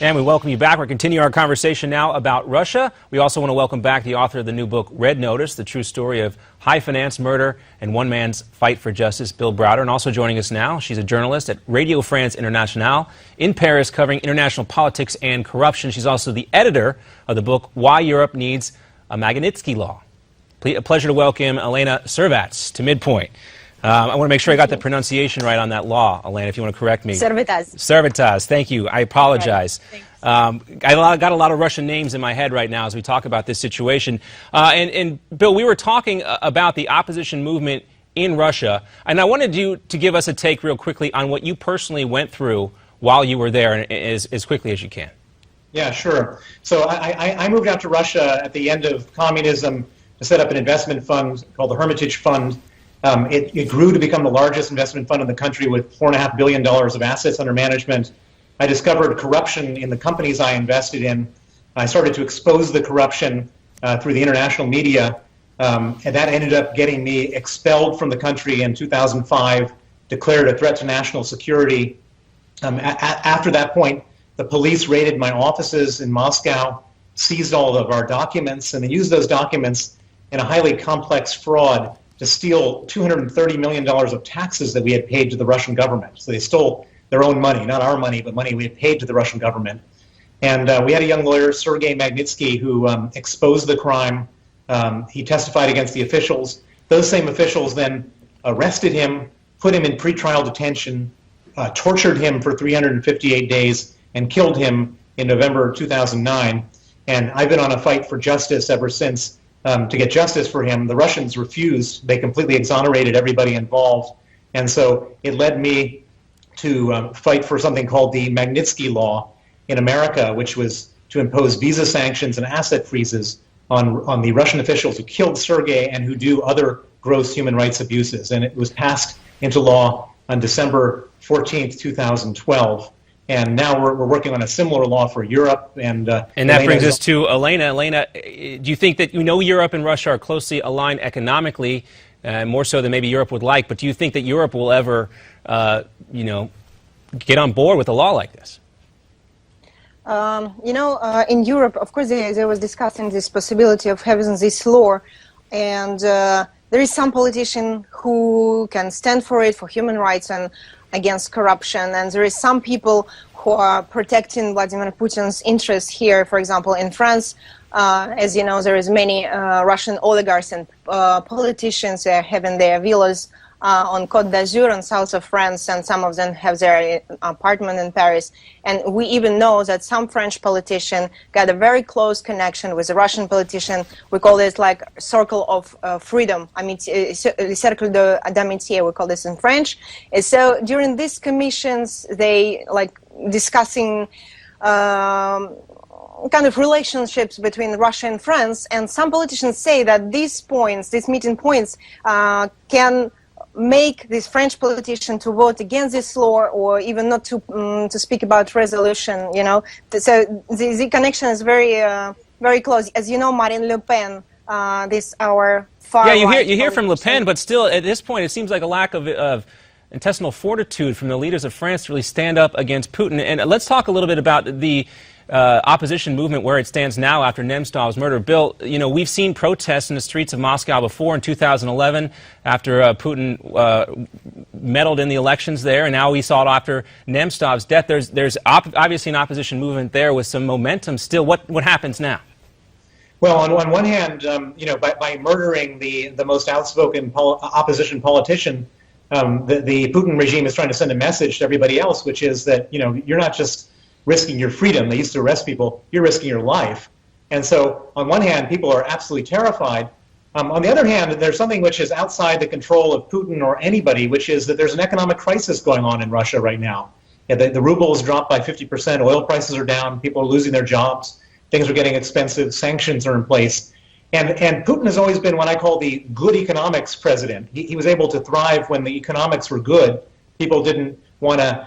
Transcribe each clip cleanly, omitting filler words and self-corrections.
And we welcome you back. We're continuing our conversation now about Russia. We also want to welcome back the author of the new book, Red Notice, the true story of high finance, murder, and one man's fight for justice, Bill Browder. And also joining us now, she's a journalist at Radio France Internationale in Paris, covering international politics and corruption. She's also the editor of the book, Why Europe Needs a Magnitsky Law. A pleasure to welcome Elena Servettaz to MidPoint. I want to make sure I got the pronunciation right on that law, Elena, if you want to correct me. Servettaz. Servettaz, thank you. I apologize. Right. I got a lot of Russian names in my head right now as we talk about this situation. And Bill, we were talking about the opposition movement in Russia, and I wanted you to give us a take real quickly on what you personally went through while you were there, and as quickly as you can. Yeah, sure. So I moved out to Russia at the end of communism to set up an investment fund called the Hermitage Fund. It grew to become the largest investment fund in the country with $4.5 billion of assets under management. I discovered corruption in the companies I invested in. I started to expose the corruption through the international media, and that ended up getting me expelled from the country in 2005, declared a threat to national security. After that point, the police raided my offices in Moscow, seized all of our documents, and they used those documents in a highly complex fraud to steal $230 million of taxes that we had paid to the Russian government. So they stole their own money, not our money, but money we had paid to the Russian government. And we had a young lawyer, Sergei Magnitsky, who exposed the crime. He testified against the officials. Those same officials then arrested him, put him in pretrial detention, tortured him for 358 days, and killed him in November 2009. And I've been on a fight for justice ever since. To get justice for him. The Russians refused. They completely exonerated everybody involved. And so it led me to fight for something called the Magnitsky Law in America, which was to impose visa sanctions and asset freezes on the Russian officials who killed Sergei and who do other gross human rights abuses. And it was passed into law on December 14th, 2012. And now we're working on a similar law for Europe. And that brings us to Elena. Elena, do you think that, Europe and Russia are closely aligned economically, more so than maybe Europe would like, but do you think that Europe will ever, get on board with a law like this? In Europe, of course, there was discussing this possibility of having this law, and there is some politician who can stand for it, for human rights and against corruption, and there is some people who are protecting Vladimir Putin's interests here. For example, in France, as you know, there is many Russian oligarchs and politicians having their villas on Côte d'Azur in south of France, and some of them have their apartment in Paris. And we even know that some French politician got a very close connection with a Russian politician. We call this like circle of freedom. I mean, cercle d'amitié, we call this in French. And so during these commissions, they like discussing kind of relationships between Russia and France. And some politicians say that these points, these meeting points, can make this French politician to vote against this law, or even not to speak about resolution. So the connection is very very close. As you know, Marine Le Pen, this our far you hear from Le Pen, but still at this point it seems like a lack of intestinal fortitude from the leaders of France to really stand up against Putin. And let's talk a little bit about the opposition movement, where it stands now after Nemtsov's murder. Bill, we've seen protests in the streets of Moscow before in 2011 after Putin meddled in the elections there, and now we saw it after Nemtsov's death. There's obviously an opposition movement there with some momentum still. What happens now? Well, on one hand, by murdering the most outspoken opposition politician, the Putin regime is trying to send a message to everybody else, which is that you're not just risking your freedom. They used to arrest people. You're risking your life. And so on one hand, people are absolutely terrified. On the other hand, there's something which is outside the control of Putin or anybody, which is that there's an economic crisis going on in Russia right now. The ruble has dropped by 50%. Oil prices are down. People are losing their jobs. Things are getting expensive. Sanctions are in place. And Putin has always been what I call the good economics president. He was able to thrive when the economics were good. People didn't want to,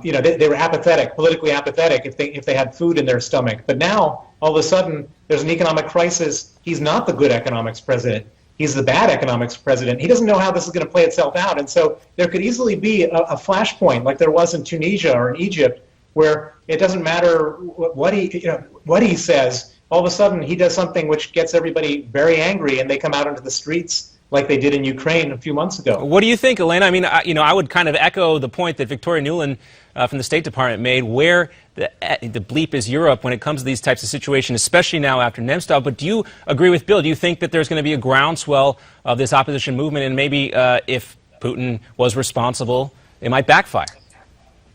they were apathetic, politically apathetic if they had food in their stomach. But now, all of a sudden, there's an economic crisis. He's not the good economics president. He's the bad economics president. He doesn't know how this is going to play itself out. And so there could easily be a flashpoint like there was in Tunisia or in Egypt, where it doesn't matter what he says. All of a sudden, he does something which gets everybody very angry, and they come out into the streets like they did in Ukraine a few months ago. What do you think, Elena? I mean, I would kind of echo the point that Victoria Nuland from the State Department made, where the bleep is Europe when it comes to these types of situations, especially now after Nemtsov. But do you agree with Bill? Do you think that there's going to be a groundswell of this opposition movement, and maybe if Putin was responsible, it might backfire?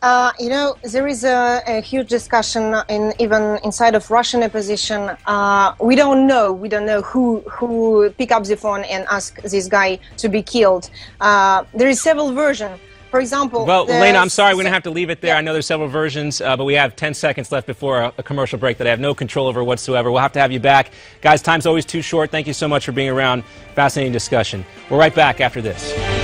There is a huge discussion even inside of Russian opposition. We don't know who pick up the phone and ask this guy to be killed. There is several versions. For example, well, Elena, I'm sorry, we're going to have to leave it there. Yeah. I know there's several versions, but we have 10 seconds left before a commercial break that I have no control over whatsoever. We'll have to have you back. Guys, time's always too short. Thank you so much for being around. Fascinating discussion. We're right back after this.